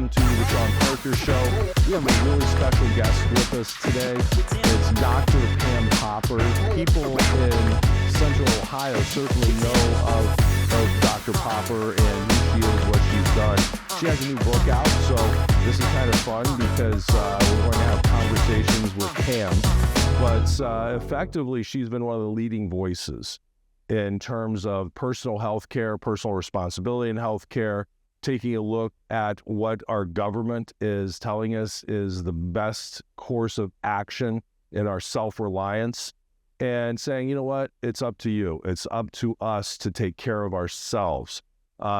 welcome to the Shawn Parker Show. We have a really special guest with us today. It's Dr. Pam Popper. People in Central Ohio certainly know of Dr. Popper and who she is, what she's done. She has a new book out, so this is kind of fun because we're going to have conversations with Pam. But effectively, she's been one of the leading voices in terms of personal health care, personal responsibility in health care, taking a look at what our government is telling us is the best course of action in our self-reliance, and saying, you know what, it's up to you. It's up to us to take care of ourselves.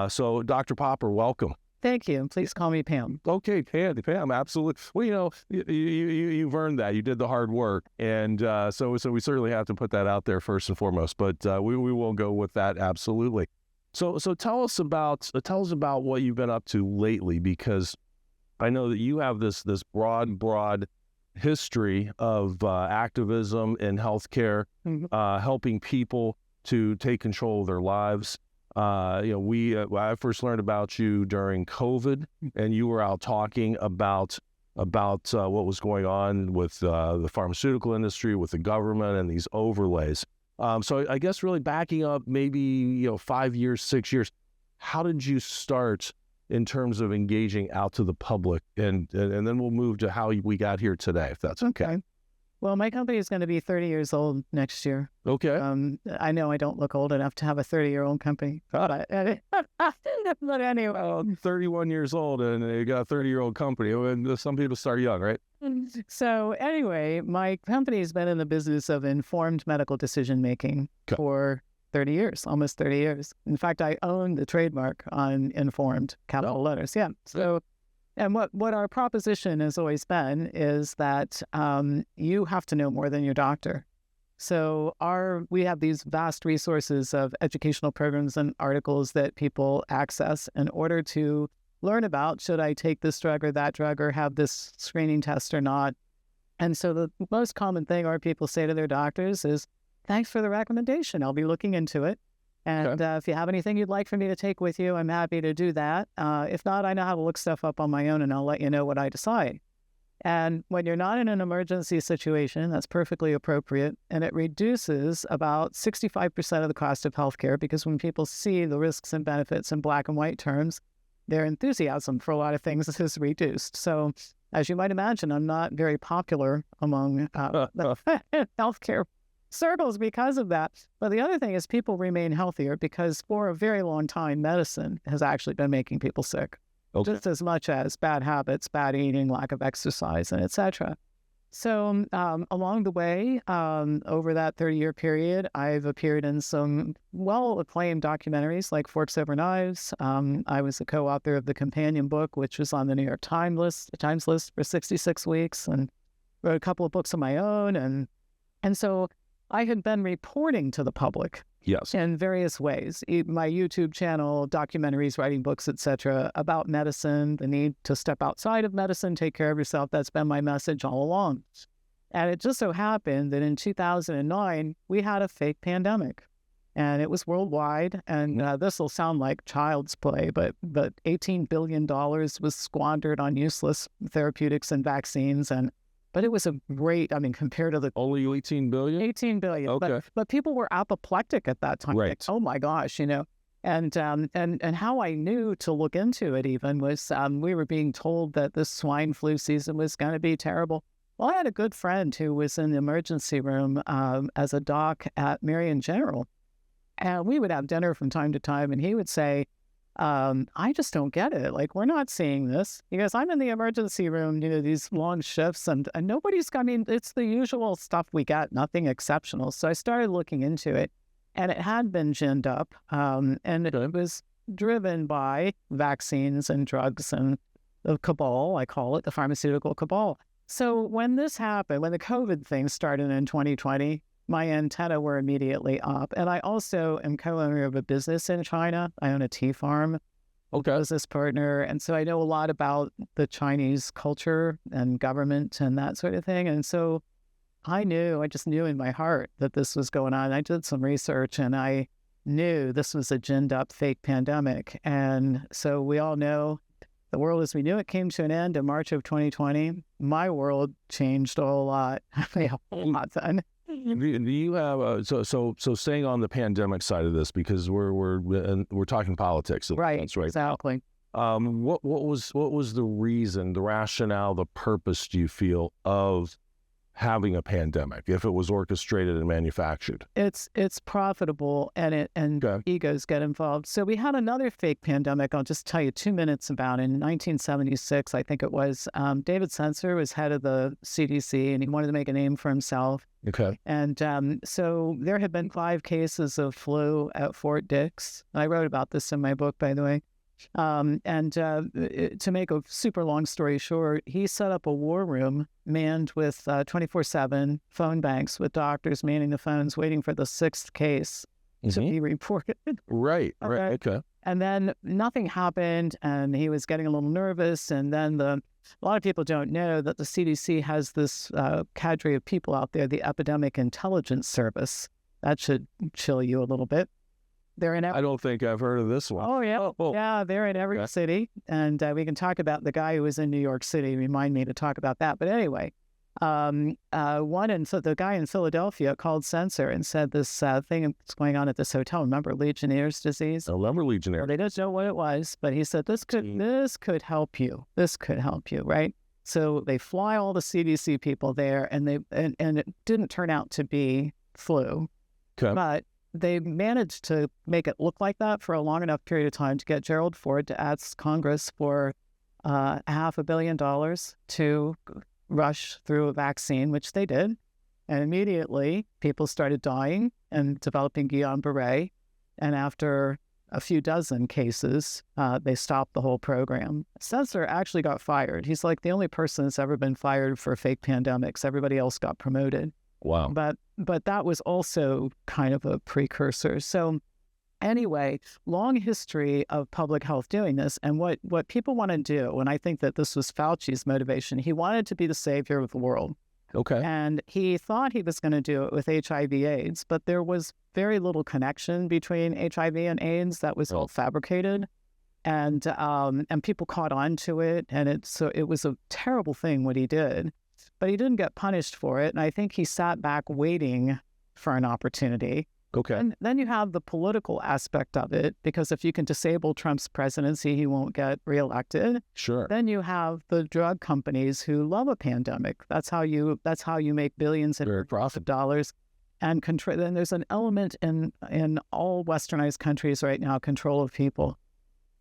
So Dr. Popper, welcome. Thank you. Please call me Pam. Okay, Pam, absolutely. Well, you know, you've earned that. You did the hard work, and so we certainly have to put that out there first and foremost. But we will go with that absolutely. So tell us about what you've been up to lately, because I know that you have this broad history of activism in healthcare, helping people to take control of their lives. I first learned about you during COVID, and you were out talking about what was going on with the pharmaceutical industry, with the government, and these overlays. So I guess really backing up maybe 5 years, 6 years, how did you start in terms of engaging out to the public, and then we'll move to how we got here today, if that's okay. Well, my company is going to be 30 years old next year. Okay. I know I don't look old enough to have a 30-year-old company. But anyway. Well, 31 years old and you got a 30-year-old company. And some people start young, right? So anyway, my company has been in the business of informed medical decision-making for 30 years, almost 30 years. In fact, I own the trademark on informed, capital letters. Yeah. So... And what our proposition has always been is that you have to know more than your doctor. So we have these vast resources of educational programs and articles that people access in order to learn about, should I take this drug or that drug or have this screening test or not? And so the most common thing our people say to their doctors is, thanks for the recommendation. I'll be looking into it. And if you have anything you'd like for me to take with you, I'm happy to do that. If not, I know how to look stuff up on my own, and I'll let you know what I decide. And when you're not in an emergency situation, that's perfectly appropriate. And it reduces about 65% of the cost of healthcare, because when people see the risks and benefits in black and white terms, their enthusiasm for a lot of things is reduced. So as you might imagine, I'm not very popular among the healthcare circles because of that. But the other thing is people remain healthier because for a very long time, medicine has actually been making people sick, just as much as bad habits, bad eating, lack of exercise, and etc. So along the way, over that 30-year period, I've appeared in some well-acclaimed documentaries like Forks Over Knives. I was a co-author of the companion book, which was on the New York Times list for 66 weeks, and wrote a couple of books of my own. And so I had been reporting to the public in various ways, my YouTube channel, documentaries, writing books, etc., about medicine, the need to step outside of medicine, take care of yourself. That's been my message all along. And it just so happened that in 2009, we had a fake pandemic, and it was worldwide. And this will sound like child's play, but $18 billion was squandered on useless therapeutics and vaccines. But it was a great, compared to the... Only 18 billion? 18 billion. Okay. But people were apoplectic at that time. Right. Like, oh my gosh, And how I knew to look into it even was we were being told that this swine flu season was going to be terrible. Well, I had a good friend who was in the emergency room as a doc at Marion General. And we would have dinner from time to time, and he would say, I just don't get it. Like, we're not seeing this. He goes, I'm in the emergency room, these long shifts, and nobody's, it's the usual stuff we get, nothing exceptional. So I started looking into it, and it had been ginned up, and it was driven by vaccines and drugs and the cabal, I call it, the pharmaceutical cabal. So when this happened, when the COVID thing started in 2020, my antenna were immediately up. And I also am co-owner of a business in China. I own a tea farm, business partner. And so I know a lot about the Chinese culture and government and that sort of thing. And so I just knew in my heart that this was going on. I did some research, and I knew this was a ginned up fake pandemic. And so we all know the world as we knew it came to an end in March of 2020. My world changed a whole lot. A whole lot then. Do you have so staying on the pandemic side of this, because we're talking politics, right? That's right. Exactly. What was the reason, the rationale, the purpose, do you feel, of having a pandemic if it was orchestrated and manufactured? It's profitable, and egos get involved. So we had another fake pandemic. I'll just tell you 2 minutes about it. In 1976, I think it was, David Sensor was head of the CDC, and he wanted to make a name for himself. Okay. And so there had been 5 cases of flu at Fort Dix. I wrote about this in my book, by the way. To make a super long story short, he set up a war room manned with 24/7 phone banks with doctors manning the phones, waiting for the 6th case to be reported. Right. Okay. And then nothing happened, and he was getting a little nervous. And then a lot of people don't know that the CDC has this cadre of people out there, the Epidemic Intelligence Service. That should chill you a little bit. They're in I don't think I've heard of this one. Oh, yeah. Oh. Yeah, they're in every city. And we can talk about the guy who was in New York City. Remind me to talk about that. But anyway, the guy in Philadelphia called Censor and said this thing that's going on at this hotel. Remember Legionnaire's disease? I remember Legionnaire. Well, they don't know what it was, but he said, this could help you. This could help you, right? So they fly all the CDC people there, and it didn't turn out to be flu. Okay. But they managed to make it look like that for a long enough period of time to get Gerald Ford to ask Congress for $500 million to rush through a vaccine, which they did. And immediately people started dying and developing Guillain-Barré. And after a few dozen cases, they stopped the whole program. Censor actually got fired. He's like the only person that's ever been fired for fake pandemics. Everybody else got promoted. Wow. But that was also kind of a precursor. So anyway, long history of public health doing this. And what people want to do, and I think that this was Fauci's motivation, he wanted to be the savior of the world. Okay. And he thought he was going to do it with HIV/AIDS, but there was very little connection between HIV and AIDS. That was all fabricated. And people caught on to it. And it was a terrible thing what he did. But he didn't get punished for it. And I think he sat back waiting for an opportunity. Okay. And then you have the political aspect of it, because if you can disable Trump's presidency, he won't get reelected. Sure. Then you have the drug companies who love a pandemic. That's how you make billions in profit of dollars. And then there's an element in all westernized countries right now, control of people.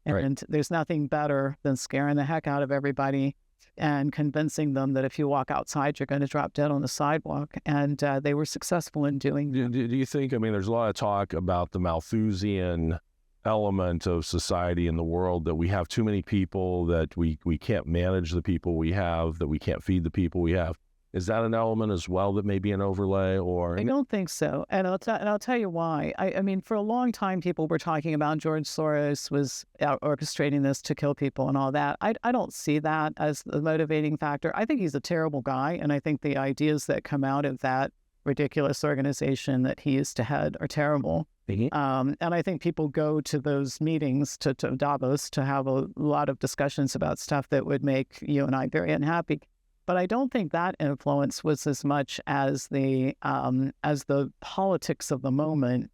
And there's nothing better than scaring the heck out of everybody and convincing them that if you walk outside, you're going to drop dead on the sidewalk. And they were successful in doing that. Do you think, there's a lot of talk about the Malthusian element of society in the world, that we have too many people, that we can't manage the people we have, that we can't feed the people we have. Is that an element as well that may be an overlay? Or I don't think so. And I'll tell you why. I mean, for a long time, people were talking about George Soros was orchestrating this to kill people and all that. I don't see that as the motivating factor. I think he's a terrible guy. And I think the ideas that come out of that ridiculous organization that he used to head are terrible. And I think people go to those meetings, to Davos, to have a lot of discussions about stuff that would make you and I very unhappy. But I don't think that influence was as much as the politics of the moment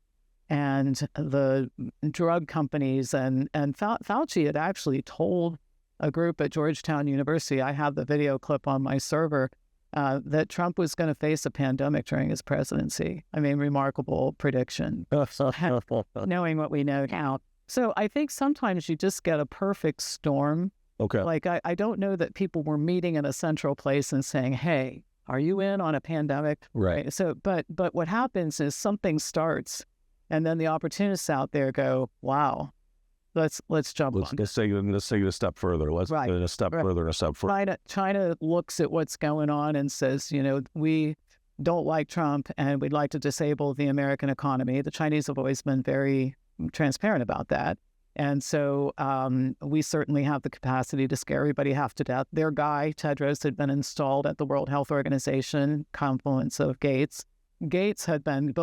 and the drug companies. And Fauci had actually told a group at Georgetown University, I have the video clip on my server, that Trump was going to face a pandemic during his presidency. I mean, remarkable prediction, knowing what we know now. So I think sometimes you just get a perfect storm. Okay. Like, I don't know that people were meeting in a central place and saying, hey, are you in on a pandemic? Right. So, but what happens is something starts, and then the opportunists out there go, wow, let's jump on. Let's take it a step further. Let's take it a step further and a step further. China looks at what's going on and says, we don't like Trump and we'd like to disable the American economy. The Chinese have always been very transparent about that. And so we certainly have the capacity to scare everybody half to death. Their guy, Tedros, had been installed at the World Health Organization, confluence of Gates. Bill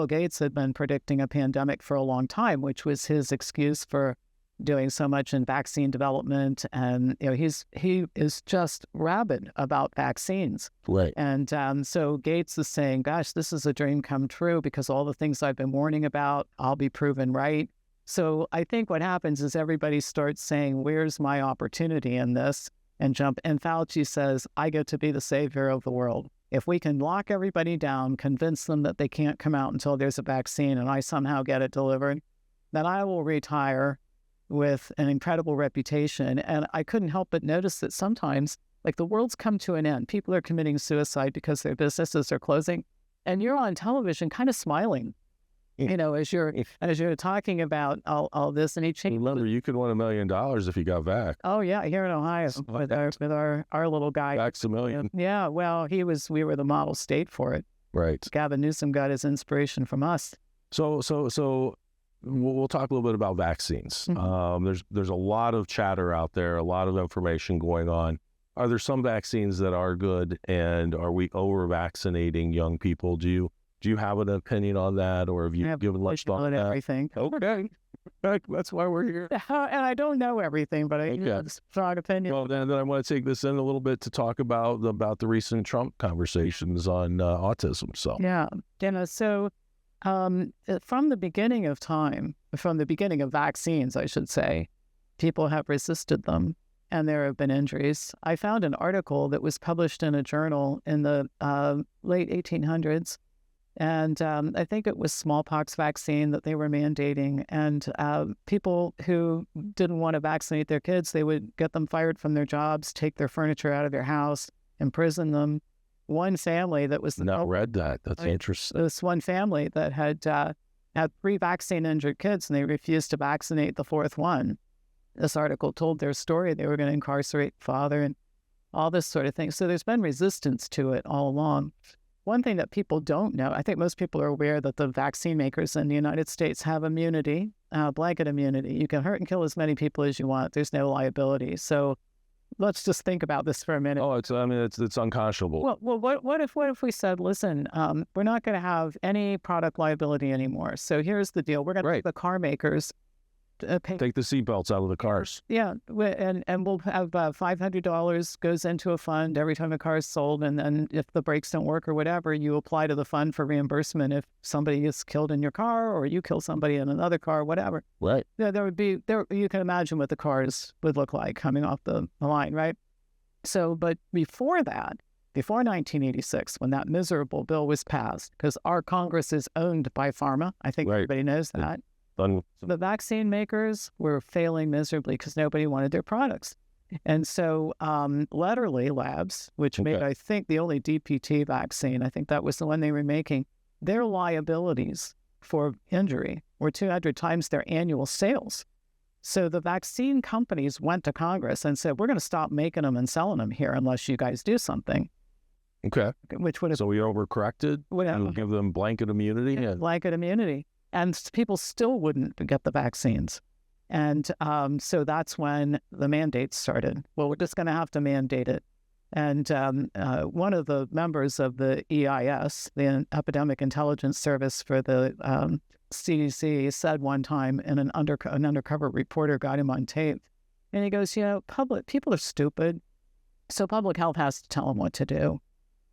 Gates had been predicting a pandemic for a long time, which was his excuse for doing so much in vaccine development, and he is just rabid about vaccines. Right. And so Gates is saying, "Gosh, this is a dream come true because all the things I've been warning about, I'll be proven right." So I think what happens is everybody starts saying, "Where's my opportunity in this?" and jump. And Fauci says, "I get to be the savior of the world. If we can lock everybody down, convince them that they can't come out until there's a vaccine, and I somehow get it delivered, then I will retire with an incredible reputation." And I couldn't help but notice that sometimes, like, the world's come to an end. People are committing suicide because their businesses are closing. And you're on television kind of smiling, as you're talking about all this. And he changed. Remember, you could win $1 million if you got back. Oh, yeah, here in Ohio with our little guy. $1 Yeah, well, we were the model state for it. Right. Gavin Newsom got his inspiration from us. So we'll talk a little bit about vaccines. Mm-hmm. There's a lot of chatter out there, a lot of information going on. Are there some vaccines that are good, and are we over vaccinating young people? Do you have an opinion on that, or have you given much thought to that? Everything. Okay, that's why we're here. And I don't know everything, but I have a strong opinion. Well, then I want to take this in a little bit to talk about the recent Trump conversations on autism. So so from the beginning of time, from the beginning of vaccines, I should say, people have resisted them, and there have been injuries. I found an article that was published in a journal in the late 1800s, and I think it was smallpox vaccine that they were mandating. And people who didn't want to vaccinate their kids, they would get them fired from their jobs, take their furniture out of their house, imprison them. One family that was read that. That's interesting. This one family that had 3 vaccine injured kids, and they refused to vaccinate the 4th one. This article told their story. They were going to incarcerate the father and all this sort of thing. So there's been resistance to it all along. One thing that people don't know, I think most people are aware that the vaccine makers in the United States have immunity, blanket immunity. You can hurt and kill as many people as you want. There's no liability. So let's just think about this for a minute. Oh, it's unconscionable. Well, what if we said, listen, we're not going to have any product liability anymore. So here's the deal: we're going to have the car makers take the seatbelts out of the cars. Yeah, and we'll have $500 goes into a fund every time a car is sold, and then if the brakes don't work or whatever, you apply to the fund for reimbursement if somebody is killed in your car or you kill somebody in another car, whatever. Right. Yeah, you can imagine what the cars would look like coming off the line, right? So, but before that, before 1986, when that miserable bill was passed, because our Congress is owned by pharma, I think everybody knows that. The vaccine makers were failing miserably because nobody wanted their products. And so Letterly Labs, which made, I think, the only DPT vaccine, I think that was the one they were making, their liabilities for injury were 200 times their annual sales. So the vaccine companies went to Congress and said, we're going to stop making them and selling them here unless you guys do something. Okay. Which would have... So we overcorrected and give them blanket immunity? Blanket immunity. And people still wouldn't get the vaccines. And so that's when the mandates started. Well, we're just going to have to mandate it. And one of the members of the EIS, the Epidemic Intelligence Service for the CDC, said one time, and an undercover reporter got him on tape, and he goes, people are stupid, so public health has to tell them what to do.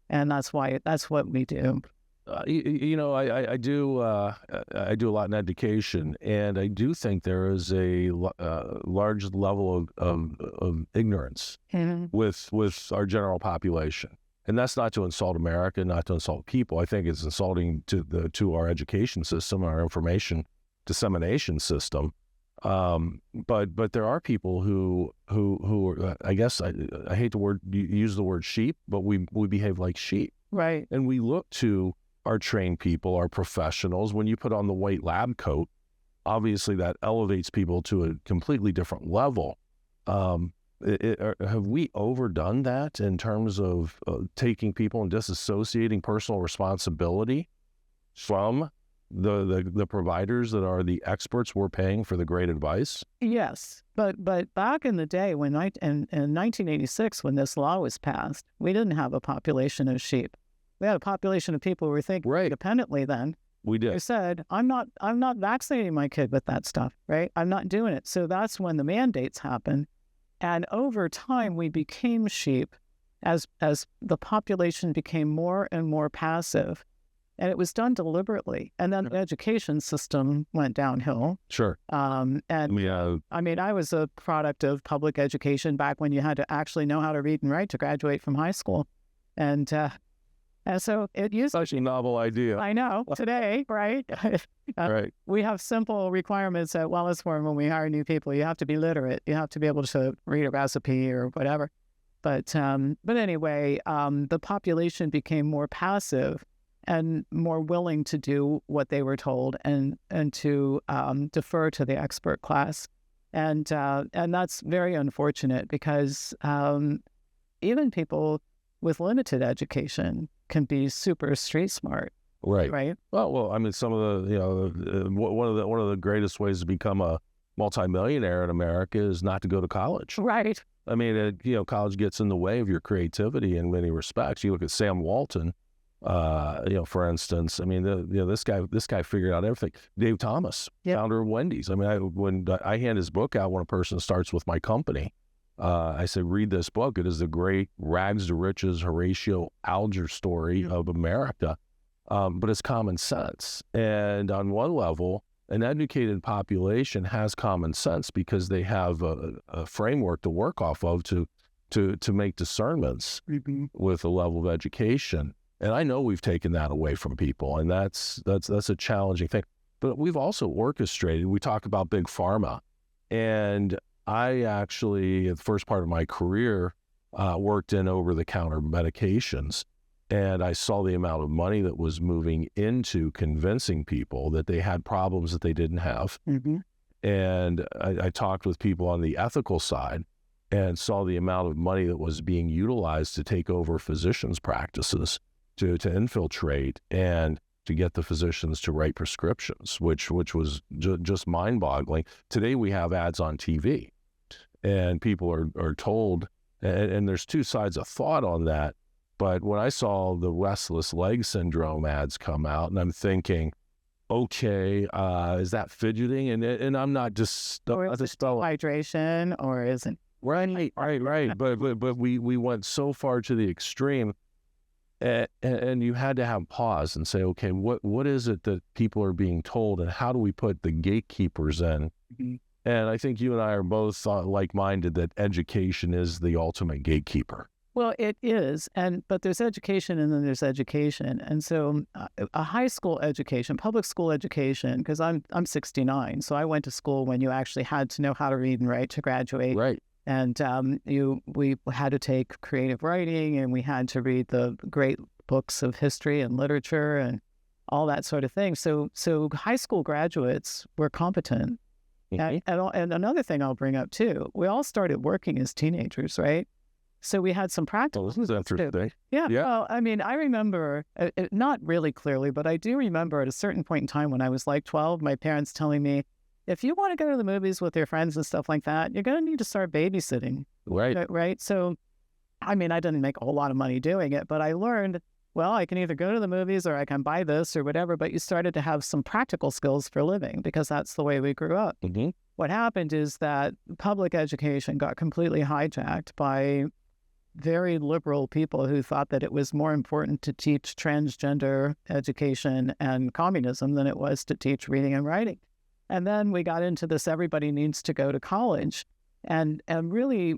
And that's what we do. I do a lot in education, and I do think there is a large level of ignorance with our general population, and that's not to insult America, not to insult people. I think it's insulting to our education system, our information dissemination system. But there are people who are, I guess I hate to use the word sheep, but we behave like sheep, right? And we look to our trained people, our professionals. When you put on the white lab coat, obviously that elevates people to a completely different level. Have we overdone that in terms of taking people and disassociating personal responsibility from the providers that are the experts we're paying for the great advice? Yes, but back in the day in 1986, when this law was passed, we didn't have a population of sheep. We had a population of people who were thinking independently then. We did. I said, I'm not vaccinating my kid with that stuff, right? I'm not doing it. So that's when the mandates happened. And over time, we became sheep as the population became more and more passive. And it was done deliberately. And then the education system went downhill. Sure. I mean, I was a product of public education back when you had to actually know how to read and write to graduate from high school. And so it used such a novel idea. I know today, right? Right. We have simple requirements at Wellness Forum when we hire new people. You have to be literate. You have to be able to read a recipe or whatever. But anyway, the population became more passive and more willing to do what they were told and to defer to the expert class. And that's very unfortunate because even people with limited education can be super street smart. Right. Right. Well, I mean, some of the, one of the greatest ways to become a multimillionaire in America is not to go to college. Right. I mean, college gets in the way of your creativity in many respects. You look at Sam Walton, for instance. I mean, this guy figured out everything. Dave Thomas, founder of Wendy's. I mean, when I hand his book out when a person starts with my company, I said, read this book. It is the great rags to riches Horatio Alger story of America. But it's common sense. And on one level, an educated population has common sense because they have a framework to work off of to make discernments with a level of education. And I know we've taken that away from people, and that's a challenging thing. But we've also orchestrated. We talk about big pharma, and I actually, at the first part of my career, worked in over-the-counter medications, and I saw the amount of money that was moving into convincing people that they had problems that they didn't have. And I talked with people on the ethical side and saw the amount of money that was being utilized to take over physicians' practices, to infiltrate and to get the physicians to write prescriptions, which was just mind-boggling. Today we have ads on TV, and people are told, and there's two sides of thought on that. But when I saw the restless leg syndrome ads come out, and I'm thinking, okay, is that fidgeting? And I'm not just hydration, or is it right? But we went so far to the extreme, and you had to have pause and say, okay, what is it that people are being told, and how do we put the gatekeepers in? And I think you and I are both like-minded that education is the ultimate gatekeeper. Well, it is, but there's education and then there's education. And so a high school education, public school education, because I'm 69, so I went to school when you actually had to know how to read and write to graduate. Right. And we had to take creative writing, and we had to read the great books of history and literature and all that sort of thing. So high school graduates were competent. And another thing I'll bring up too, we all started working as teenagers, right? So we had some practical. This is interesting. Yeah. Well, I mean, I remember, not really clearly, but I do remember at a certain point in time when I was like 12, my parents telling me, if you want to go to the movies with your friends and stuff like that, you're going to need to start babysitting. Right. Right. So, I mean, I didn't make a whole lot of money doing it, but I learned, well, I can either go to the movies or I can buy this or whatever, but you started to have some practical skills for living because that's the way we grew up. What happened is that public education got completely hijacked by very liberal people who thought that it was more important to teach transgender education and communism than it was to teach reading and writing. And then we got into this, everybody needs to go to college, and really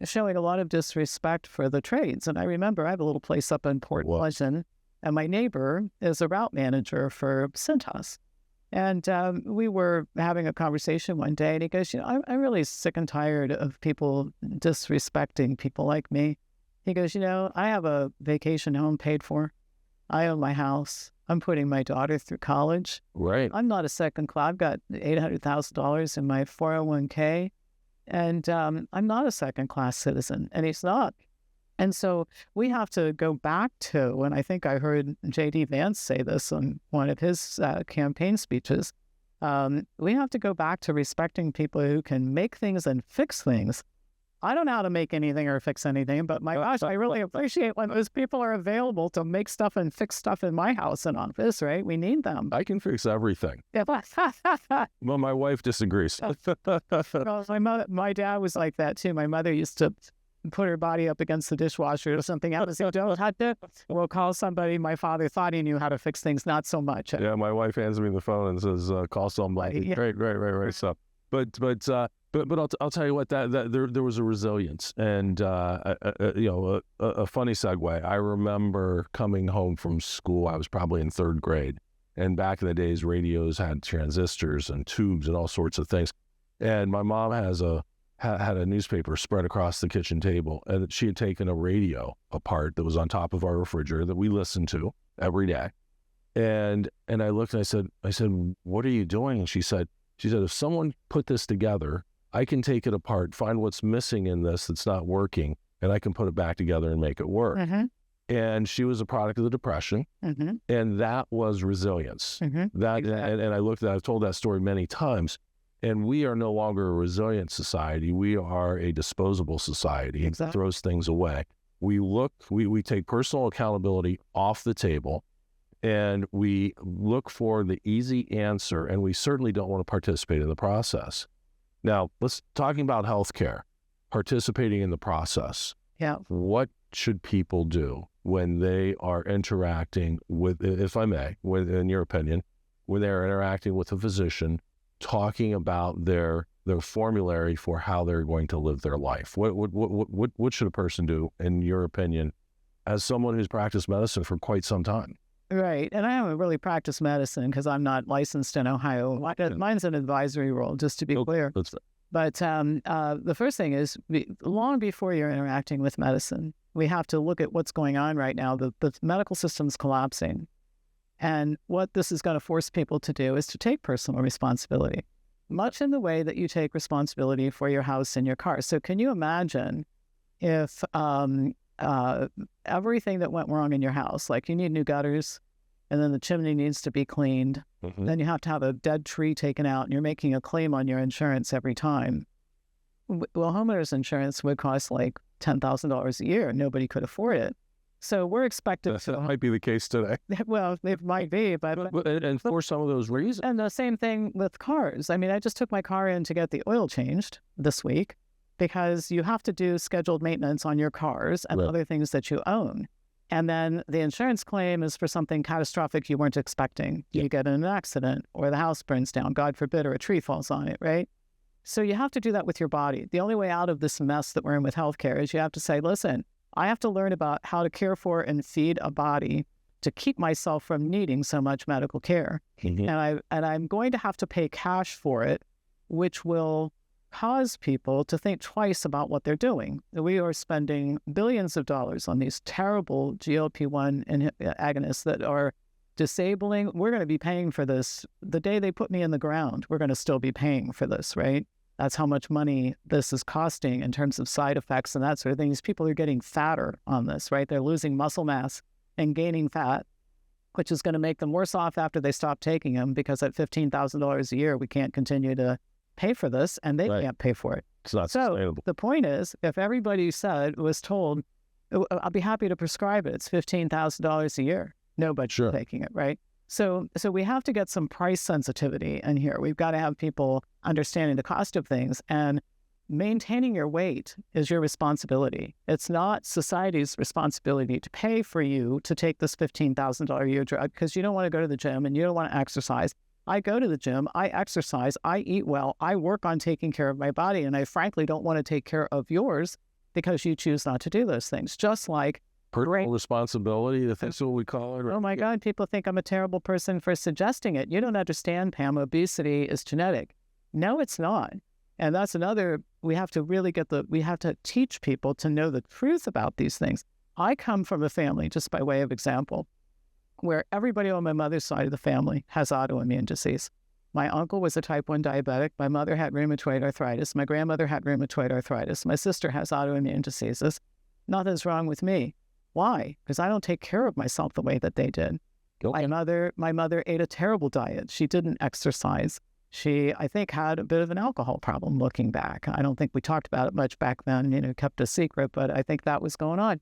showing a lot of disrespect for the trades. And I remember I have a little place up in Port Pleasant, and my neighbor is a route manager for Cintas. And we were having a conversation one day, and he goes, I'm really sick and tired of people disrespecting people like me. He goes, I have a vacation home paid for. I own my house. I'm putting my daughter through college. Right. I'm not a second class. I've got $800,000 in my 401k, and I'm not a second class citizen, and he's not. And so we have to go back to, and I think I heard J.D. Vance say this on one of his campaign speeches, we have to go back to respecting people who can make things and fix things. I don't know how to make anything or fix anything, but my gosh, I really appreciate when those people are available to make stuff and fix stuff in my house and office, right? We need them. I can fix everything. Well, my wife disagrees. Well, my dad was like that too. My mother used to put her body up against the dishwasher or something else. Don't have to. We'll call somebody. My father thought he knew how to fix things, not so much. Yeah, my wife hands me the phone and says, "Call somebody." Yeah. Right. So, but I'll tell you what, that there was a resilience, and a funny segue. I remember coming home from school. I was probably in third grade, and back in the days, radios had transistors and tubes and all sorts of things. And my mom had a newspaper spread across the kitchen table, and she had taken a radio apart that was on top of our refrigerator that we listened to every day. And I looked and I said, "What are you doing?" And she said, "If someone put this together, I can take it apart, find what's missing in this that's not working, and I can put it back together and make it work." Mm-hmm. And she was a product of the Depression, Mm-hmm. and that was resilience. Mm-hmm. That Exactly. and I looked at I've told that story many times. And we are no longer a resilient society. We are a disposable society. Exactly. It throws things away. We take personal accountability off the table, and we look for the easy answer, and we certainly don't want to participate in the process. Now, let's talking about healthcare, participating in the process. Yeah. What should people do when they are interacting with, if I may, in your opinion, when they're interacting with a physician, talking about their formulary for how they're going to live their life? What should a person do, in your opinion, as someone who's practiced medicine for quite some time? Right. And I haven't really practiced medicine because I'm not licensed in Ohio. Mine's an advisory role, just to be clear. But the first thing is, long before you're interacting with medicine, we have to look at what's going on right now. The medical system's collapsing. And what this is going to force people to do is to take personal responsibility, much in the way that you take responsibility for your house and your car. So can you imagine if everything that went wrong in your house, like you need new gutters, and then the chimney needs to be cleaned, then you have to have a dead tree taken out, and you're making a claim on your insurance every time. Well, homeowners insurance would cost like $10,000 a year. Nobody could afford it. So we're expected to... That might be the case today. Well, it might be, but for some of those reasons. And the same thing with cars. I mean, I just took my car in to get the oil changed this week because you have to do scheduled maintenance on your cars and other things that you own. And then the insurance claim is for something catastrophic you weren't expecting. You get in an accident, or the house burns down, God forbid, or a tree falls on it, right? So you have to do that with your body. The only way out of this mess that we're in with healthcare is you have to say, listen, I have to learn about how to care for and feed a body to keep myself from needing so much medical care. And I'm going to have to pay cash for it, which will cause people to think twice about what they're doing. We are spending billions of dollars on these terrible GLP-1 agonists that are disabling. We're going to be paying for this. The day they put me in the ground, we're going to still be paying for this, right? That's how much money this is costing in terms of side effects and that sort of thing. These people are getting fatter on this, right? They're losing muscle mass and gaining fat, which is going to make them worse off after they stop taking them, because at $15,000 a year, we can't continue to pay for this, and they can't pay for it. It's not sustainable. The point is, if everybody was told, I'll be happy to prescribe it, it's $15,000 a year, nobody's taking it, right? So we have to get some price sensitivity in here. We've got to have people understanding the cost of things, and maintaining your weight is your responsibility. It's not society's responsibility to pay for you to take this $15,000 a year drug because you don't want to go to the gym and you don't want to exercise. I go to the gym, I exercise, I eat well, I work on taking care of my body, and I frankly don't want to take care of yours because you choose not to do those things. Just like personal responsibility, that's what we call it. Oh my God, people think I'm a terrible person for suggesting it. You don't understand, Pam, obesity is genetic. No, it's not. And that's another, we have to teach people to know the truth about these things. I come from a family, just by way of example, where everybody on my mother's side of the family has autoimmune disease. My uncle was a type 1 diabetic. My mother had rheumatoid arthritis. My grandmother had rheumatoid arthritis. My sister has autoimmune diseases. Nothing's wrong with me. Why? Because I don't take care of myself the way that they did. My mother ate a terrible diet. She didn't exercise. She, I think, had a bit of an alcohol problem looking back. I don't think we talked about it much back then, kept a secret, but I think that was going on.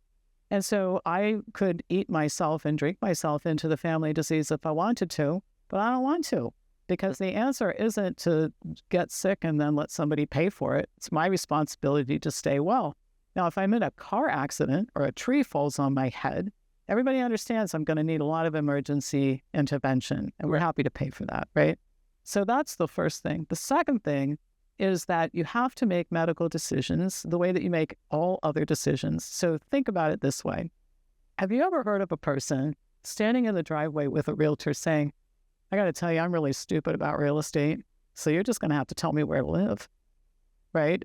And so I could eat myself and drink myself into the family disease if I wanted to, but I don't want to, because the answer isn't to get sick and then let somebody pay for it. It's my responsibility to stay well. Now, if I'm in a car accident or a tree falls on my head, everybody understands I'm going to need a lot of emergency intervention, and we're happy to pay for that, right? So that's the first thing. The second thing is that you have to make medical decisions the way that you make all other decisions. So think about it this way. Have you ever heard of a person standing in the driveway with a realtor saying, I got to tell you, I'm really stupid about real estate, so you're just going to have to tell me where to live, right?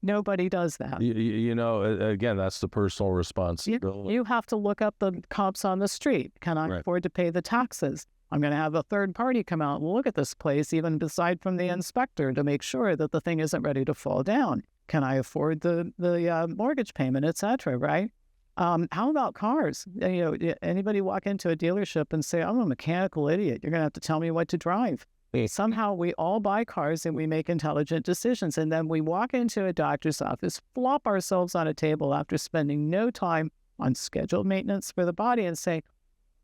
Nobody does that. Again, that's the personal responsibility. You have to look up the comps on the street. Can I afford to pay the taxes? I'm going to have a third party come out and look at this place, even aside from the inspector, to make sure that the thing isn't ready to fall down. Can I afford the mortgage payment, et cetera, right? How about cars? Anybody walk into a dealership and say, I'm a mechanical idiot. You're going to have to tell me what to drive. Somehow we all buy cars and we make intelligent decisions. And then we walk into a doctor's office, flop ourselves on a table after spending no time on scheduled maintenance for the body and say,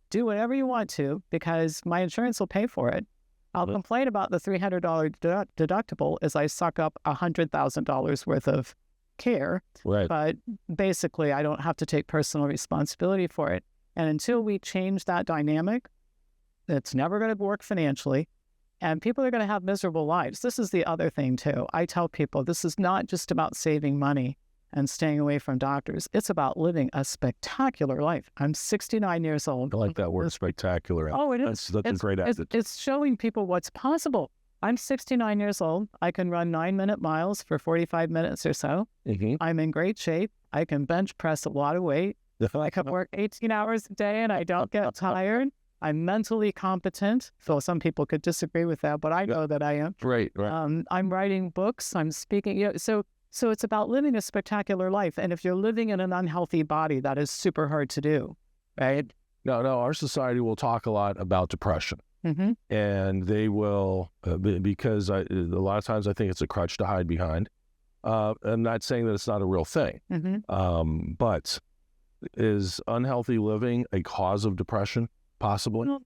do whatever you want to because my insurance will pay for it. I'll complain about the $300 deductible as I suck up $100,000 worth of care. Right. But basically, I don't have to take personal responsibility for it. And until we change that dynamic, it's never going to work financially. And people are going to have miserable lives. This is the other thing, too. I tell people this is not just about saving money and staying away from doctors. It's about living a spectacular life. I'm 69 years old. I like that word, spectacular. Oh, it is. That's a great attitude. It's showing people what's possible. I'm 69 years old. I can run 9-minute miles for 45 minutes or so. Mm-hmm. I'm in great shape. I can bench press a lot of weight. I can work 18 hours a day and I don't get tired. I'm mentally competent. So some people could disagree with that, but I know that I am. Right. I'm writing books. I'm speaking. So it's about living a spectacular life. And if you're living in an unhealthy body, that is super hard to do, right? No, our society will talk a lot about depression. Mm-hmm. And they will, because a lot of times I think it's a crutch to hide behind. I'm not saying that it's not a real thing, but is unhealthy living a cause of depression, possibly? Well,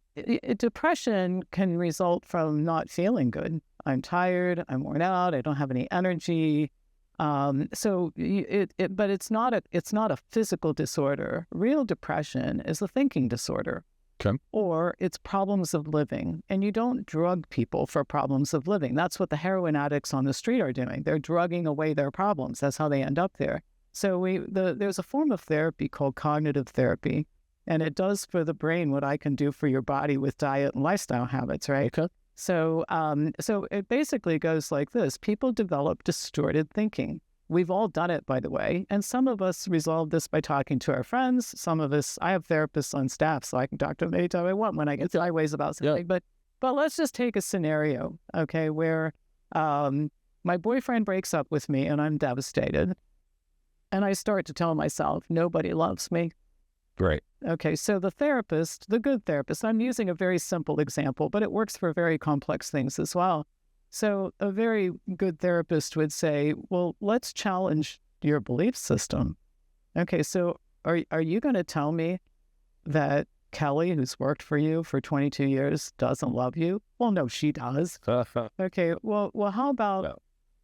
depression can result from not feeling good. I'm tired, I'm worn out, I don't have any energy. But it's not a physical disorder. Real depression is a thinking disorder. Okay. Or it's problems of living. And you don't drug people for problems of living. That's what the heroin addicts on the street are doing. They're drugging away their problems. That's how they end up there. So there's a form of therapy called cognitive therapy. And it does for the brain what I can do for your body with diet and lifestyle habits, right? Okay. So it basically goes like this. People develop distorted thinking. We've all done it, by the way. And some of us resolve this by talking to our friends. Some of us, I have therapists on staff, so I can talk to them anytime I want when I get sideways about something. Yeah. But let's just take a scenario, okay, where my boyfriend breaks up with me and I'm devastated. And I start to tell myself, nobody loves me. Right. Okay, so the therapist, the good therapist, I'm using a very simple example, but it works for very complex things as well. So a very good therapist would say, well, let's challenge your belief system. Okay, so are you going to tell me that Kelly, who's worked for you for 22 years, doesn't love you? Well, no, she does. Okay, well, how about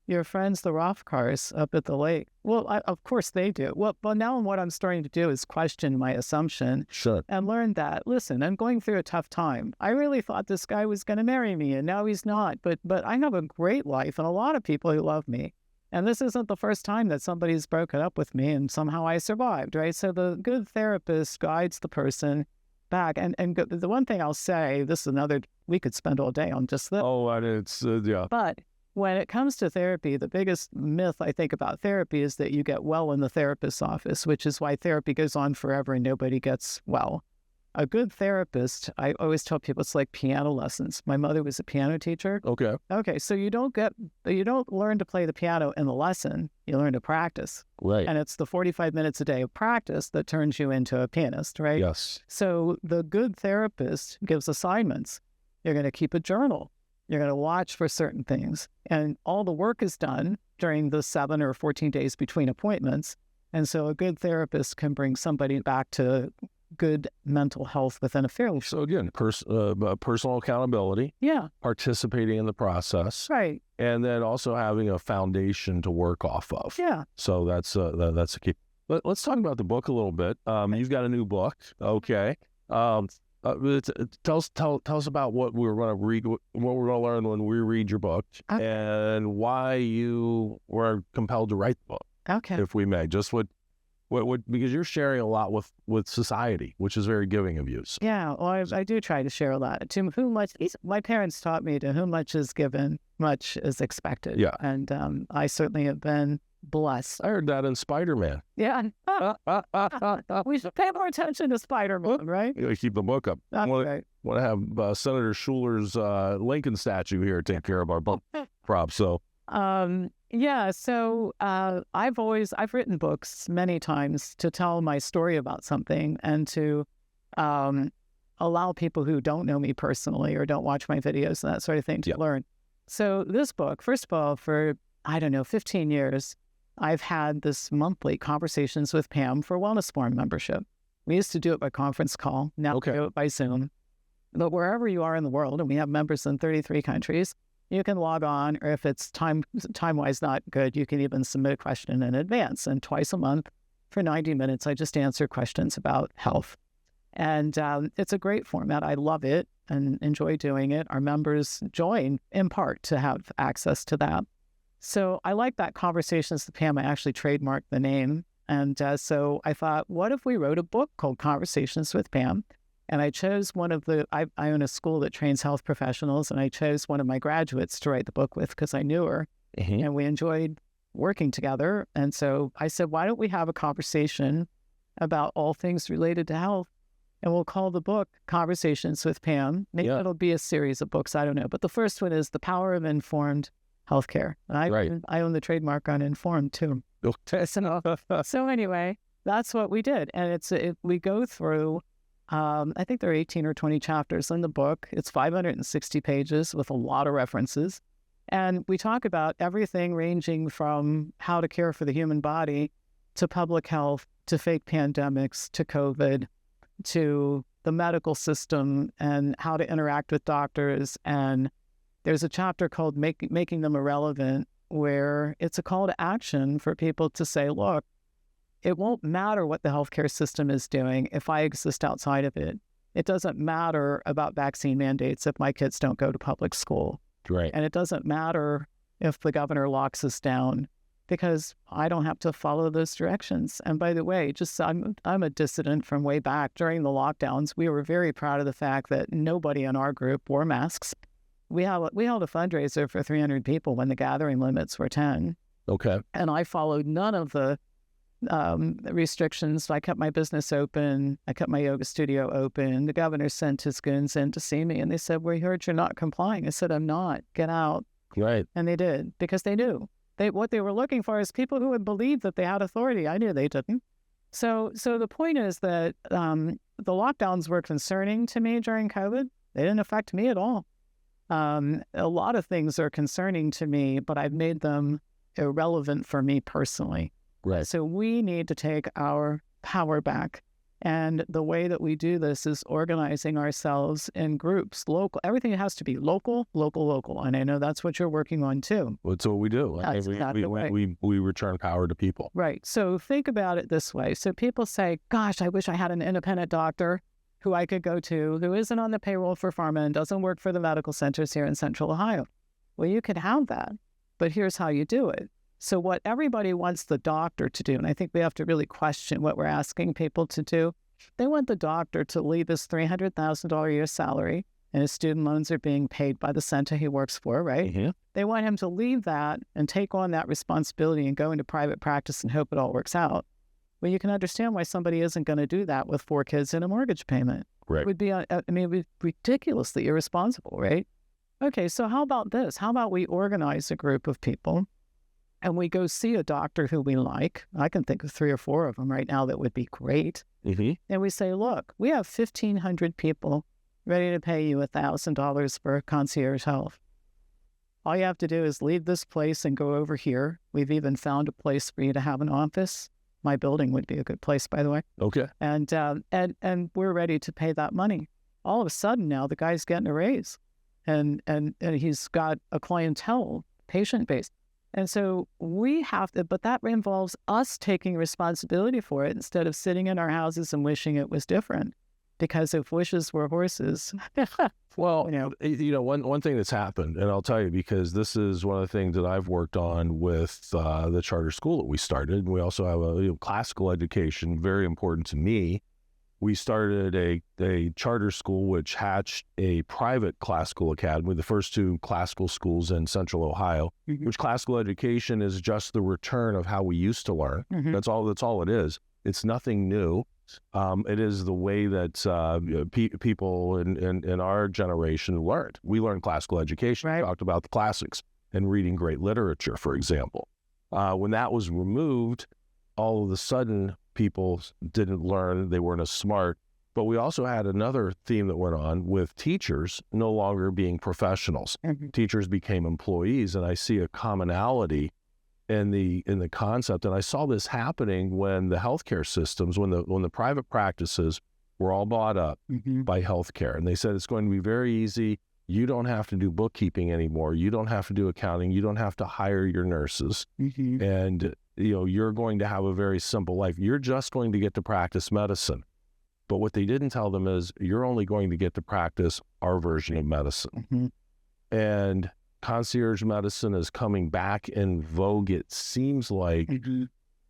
your friends, the Rothkars up at the lake? Well, of course they do. Well, now what I'm starting to do is question my assumption and learn that, listen, I'm going through a tough time. I really thought this guy was going to marry me, and now he's not. But I have a great life and a lot of people who love me. And this isn't the first time that somebody's broken up with me, and somehow I survived, right? So the good therapist guides the person back. And the one thing I'll say, this is another, we could spend all day on just this. Oh, and it's, yeah. But when it comes to therapy, the biggest myth I think about therapy is that you get well in the therapist's office, which is why therapy goes on forever and nobody gets well. A good therapist, I always tell people, it's like piano lessons. My mother was a piano teacher. Okay, so you don't learn to play the piano in the lesson, you learn to practice. Right. And it's the 45 minutes a day of practice that turns you into a pianist, right? Yes. So the good therapist gives assignments. You're going to keep a journal. You're going to watch for certain things. And all the work is done during the 7 or 14 days between appointments. And so a good therapist can bring somebody back to good mental health within a fairly short. So again, personal accountability. Yeah. Participating in the process. Right. And then also having a foundation to work off of. Yeah. So that's a key. Let's talk about the book a little bit. You've got a new book. Okay. Tell us about what we're going to read, what we're going to learn when we read your book, and why you were compelled to write the book. Okay. If we may, just what because you're sharing a lot with society, which is very giving of you. So. Yeah, well, I do try to share a lot. To whom much, my parents taught me, to whom much is given, much is expected. Yeah. And I certainly have been blessed. I heard that in Spider-Man. Yeah. We should pay more attention to Spider-Man, right? You gotta keep the book up. That's right. Want to have Senator Schuler's Lincoln statue here take care of our book props. So. Yeah, so I've written books many times to tell my story about something and to allow people who don't know me personally or don't watch my videos and that sort of thing to learn. So this book, first of all, for, 15 years, I've had this monthly Conversations with Pam for Wellness Forum membership. We used to do it by conference call. Now we do it by Zoom. But wherever you are in the world, and we have members in 33 countries, you can log on, or if it's time-wise not good, you can even submit a question in advance. And twice a month for 90 minutes, I just answer questions about health. And it's a great format. I love it and enjoy doing it. Our members join in part to have access to that. So I like that Conversations with Pam. I actually trademarked the name. And so I thought, what if we wrote a book called Conversations with Pam? And I chose I own a school that trains health professionals, and I chose one of my graduates to write the book with because I knew her, and we enjoyed working together. And so I said, why don't we have a conversation about all things related to health? And we'll call the book Conversations with Pam. Maybe it'll be a series of books, I don't know. But the first one is The Power of Informed Healthcare. And I own the trademark on informed too. So anyway, that's what we did. And we go through... I think there are 18 or 20 chapters in the book. It's 560 pages with a lot of references. And we talk about everything ranging from how to care for the human body to public health, to fake pandemics, to COVID, to the medical system and how to interact with doctors. And there's a chapter called Making Them Irrelevant, where it's a call to action for people to say, look, it won't matter what the healthcare system is doing if I exist outside of it. It doesn't matter about vaccine mandates if my kids don't go to public school. Right. And it doesn't matter if the governor locks us down because I don't have to follow those directions. And by the way, I'm a dissident from way back. During the lockdowns, we were very proud of the fact that nobody in our group wore masks. We held a fundraiser for 300 people when the gathering limits were 10. Okay. And I followed none of the restrictions. I kept my business open. I kept my yoga studio open. The governor sent his goons in to see me, and they said, "We heard you're not complying." I said, "I'm not. Get out." Right. And they did, because they knew. What they were looking for is people who would believe that they had authority. I knew they didn't. So the point is that the lockdowns were concerning to me during COVID. They didn't affect me at all. A lot of things are concerning to me, but I've made them irrelevant for me personally. Right. So we need to take our power back. And the way that we do this is organizing ourselves in groups, local. Everything has to be local. And I know that's what you're working on too. That's what we do. That's exactly right. We return power to people. Right. So think about it this way. So people say, gosh, I wish I had an independent doctor who I could go to who isn't on the payroll for pharma and doesn't work for the medical centers here in Central Ohio. Well, you could have that, but here's how you do it. So what everybody wants the doctor to do, and I think we have to really question what we're asking people to do, they want the doctor to leave his $300,000 a year salary, and his student loans are being paid by the center he works for, right? Mm-hmm. They want him to leave that and take on that responsibility and go into private practice and hope it all works out. Well, you can understand why somebody isn't going to do that with 4 kids and a mortgage payment. Right. It would be, it would be ridiculously irresponsible, right? Okay, so how about this? How about we organize a group of people and we go see a doctor who we like? I can think of 3 or 4 of them right now that would be great. Mm-hmm. And we say, look, we have 1,500 people ready to pay you $1,000 for concierge health. All you have to do is leave this place and go over here. We've even found a place for you to have an office. My building would be a good place, by the way. Okay. And we're ready to pay that money. All of a sudden now the guy's getting a raise, and he's got a clientele, patient base. And so we have to, but that involves us taking responsibility for it instead of sitting in our houses and wishing it was different. Because if wishes were horses, well, one thing that's happened, and I'll tell you, because this is one of the things that I've worked on with the charter school that we started. We also have a classical education, very important to me. We started a charter school which hatched a private classical academy, the first two classical schools in Central Ohio, which classical education is just the return of how we used to learn. That's all it is. It's nothing new. It is the way that people in our generation learned. We learned classical education. Right. We talked about the classics and reading great literature, for example. When that was removed, all of a sudden, people didn't learn, they weren't as smart. But we also had another theme that went on with teachers no longer being professionals. Teachers became employees, and I see a commonality in the concept. And I saw this happening when the healthcare systems, when the private practices were all bought up by healthcare. And they said it's going to be very easy. You don't have to do bookkeeping anymore. You don't have to do accounting. You don't have to hire your nurses. And you're going to have a very simple life. You're just going to get to practice medicine. But what they didn't tell them is you're only going to get to practice our version of medicine. And concierge medicine is coming back in vogue, it seems like.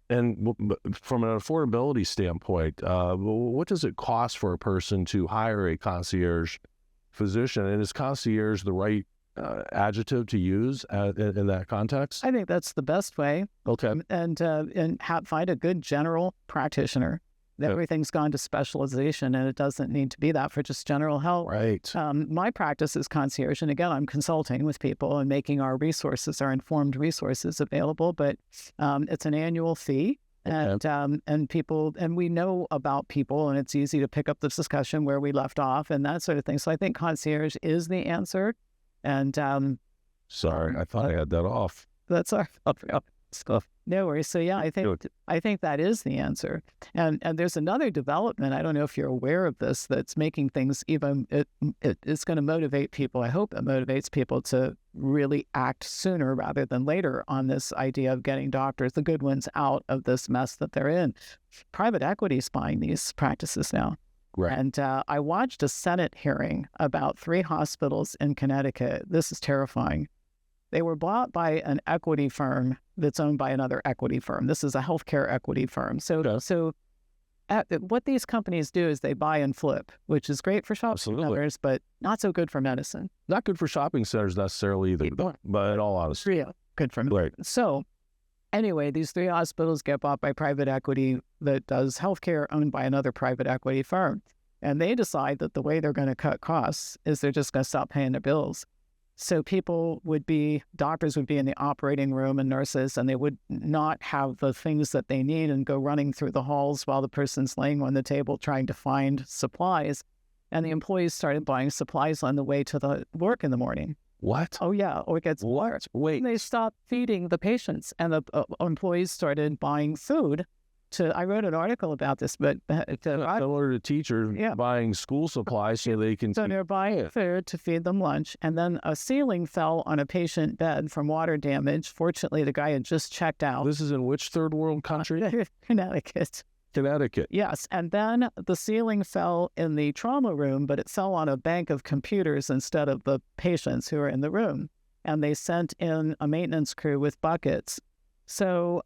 And from an affordability standpoint, what does it cost for a person to hire a concierge physician? And is concierge the right adjective to use in that context? I think that's the best way. Okay. And find a good general practitioner. Everything's gone to specialization, and it doesn't need to be that for just general health. Right. My practice is concierge, and again, I'm consulting with people and making our resources, our informed resources, available. But it's an annual fee, and people, and we know about people, and it's easy to pick up this discussion where we left off and that sort of thing. So I think concierge is the answer. And sorry, I thought I had that off. That's our stuff. No worries. So yeah, I think that is the answer. And there's another development. I don't know if you're aware of this, that's making things even. It's going to motivate people. I hope it motivates people to really act sooner rather than later on this idea of getting doctors, the good ones, out of this mess that they're in. Private equity is buying these practices now. Right. And I watched a Senate hearing about 3 hospitals in Connecticut. This is terrifying. They were bought by an equity firm that's owned by another equity firm. This is a healthcare equity firm. So what these companies do is they buy and flip, which is great for shopping centers, but not so good for medicine. Not good for shopping centers necessarily either, but in all honesty. Yeah, good for medicine. Right. So anyway, these 3 hospitals get bought by private equity that does healthcare owned by another private equity firm. And they decide that the way they're going to cut costs is they're just going to stop paying their bills. So doctors would be in the operating room and nurses, and they would not have the things that they need and go running through the halls while the person's laying on the table trying to find supplies. And the employees started buying supplies on the way to the work in the morning. What? Oh, yeah. Or it gets what? Wait. And they stopped feeding the patients, and the employees started buying food. I wrote an article about this, but similar to teachers buying school supplies so they can. So they're buying food to feed them lunch, and then a ceiling fell on a patient bed from water damage. Fortunately, the guy had just checked out. This is in which third world country? Connecticut. Connecticut. Yes, and then the ceiling fell in the trauma room, but it fell on a bank of computers instead of the patients who were in the room, and they sent in a maintenance crew with buckets. So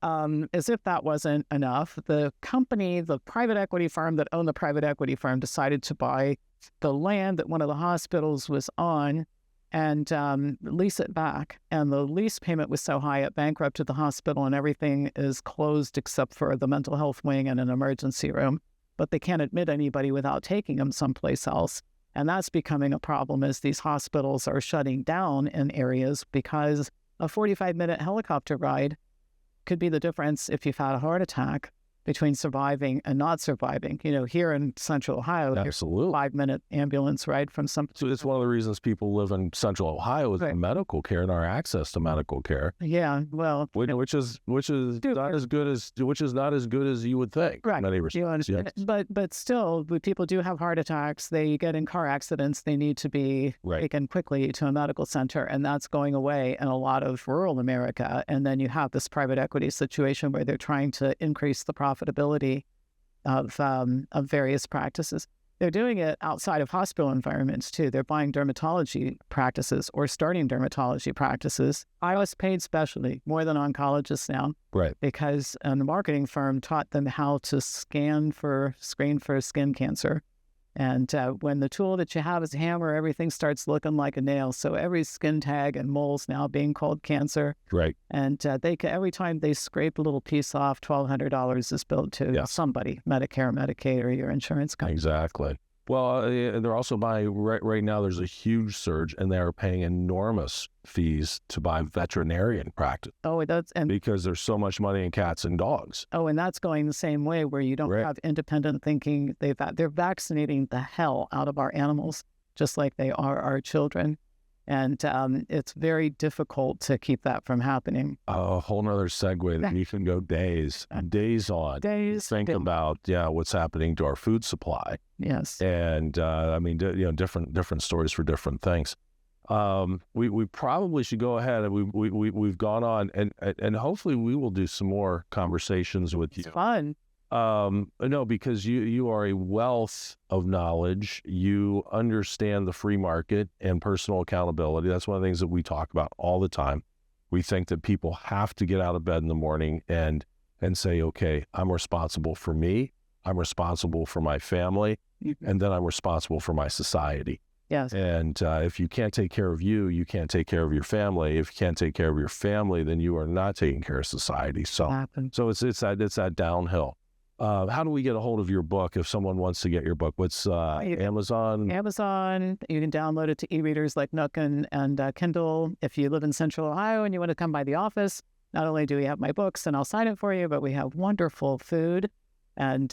as if that wasn't enough, the company, the private equity firm that owned the private equity firm, decided to buy the land that one of the hospitals was on and lease it back. And the lease payment was so high, it bankrupted the hospital, and everything is closed except for the mental health wing and an emergency room. But they can't admit anybody without taking them someplace else. And that's becoming a problem as these hospitals are shutting down in areas, because a 45-minute helicopter ride could be the difference if you've had a heart attack between surviving and not surviving. Here in Central Ohio, Absolutely. 5-minute ambulance ride from some. So it's one of the reasons people live in Central Ohio is medical care and our access to medical care. Yeah, well, which is not as good as you would think. Right. In many respects. Yes. But still, when people do have heart attacks, they get in car accidents, they need to be taken quickly to a medical center, and that's going away in a lot of rural America. And then you have this private equity situation where they're trying to increase the profitability of various practices. They're doing it outside of hospital environments too. They're buying dermatology practices or starting dermatology practices. I was paid specialty more than oncologists now, right? Because the marketing firm taught them how to screen for skin cancer. And when the tool that you have is a hammer, everything starts looking like a nail. So every skin tag and mole's now being called cancer. Right. And every time they scrape a little piece off, $1,200 is billed to somebody, Medicare, Medicaid, or your insurance company. Exactly. Well, they're also buying, right now there's a huge surge, and they're paying enormous fees to buy veterinarian practice. Because there's so much money in cats and dogs. Oh, and that's going the same way where you don't have independent thinking. They're vaccinating the hell out of our animals, just like they are our children. And it's very difficult to keep that from happening. A whole nother segue that you can go days on. Think about what's happening to our food supply. Yes. And I mean, different stories for different things. We probably should go ahead, and we've gone on, and hopefully we will do some more conversations with you. It's fun. No, because you are a wealth of knowledge. You understand the free market and personal accountability. That's one of the things that we talk about all the time. We think that people have to get out of bed in the morning and say, okay, I'm responsible for me, I'm responsible for my family, and then I'm responsible for my society. Yes. And if you can't take care of you, you can't take care of your family. If you can't take care of your family, then you are not taking care of society. So it's that downhill. How do we get a hold of your book if someone wants to get your book? What's Amazon? Amazon. You can download it to e-readers like Nook and Kindle. If you live in Central Ohio and you want to come by the office, not only do we have my books and I'll sign it for you, but we have wonderful food. And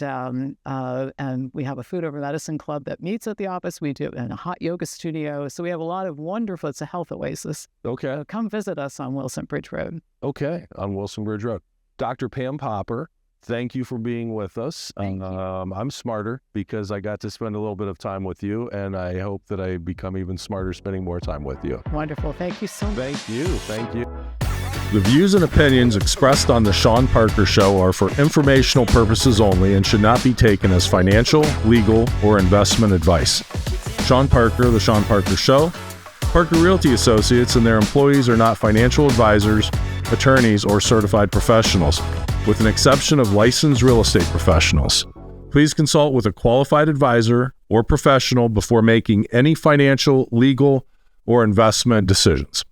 we have a food over medicine club that meets at the office. We do in a hot yoga studio. So we have a lot of wonderful, it's a health oasis. Okay. So come visit us on Wilson Bridge Road. Okay. On Wilson Bridge Road. Dr. Pam Popper, thank you for being with us. Thank you. I'm smarter because I got to spend a little bit of time with you, and I hope that I become even smarter spending more time with you. Wonderful. Thank you so much. Thank you. Thank you. The views and opinions expressed on The Shawn Parker Show are for informational purposes only and should not be taken as financial, legal, or investment advice. Shawn Parker, The Shawn Parker Show, Parker Realty Associates, and their employees are not financial advisors, attorneys, or certified professionals, with an exception of licensed real estate professionals. Please consult with a qualified advisor or professional before making any financial, legal, or investment decisions.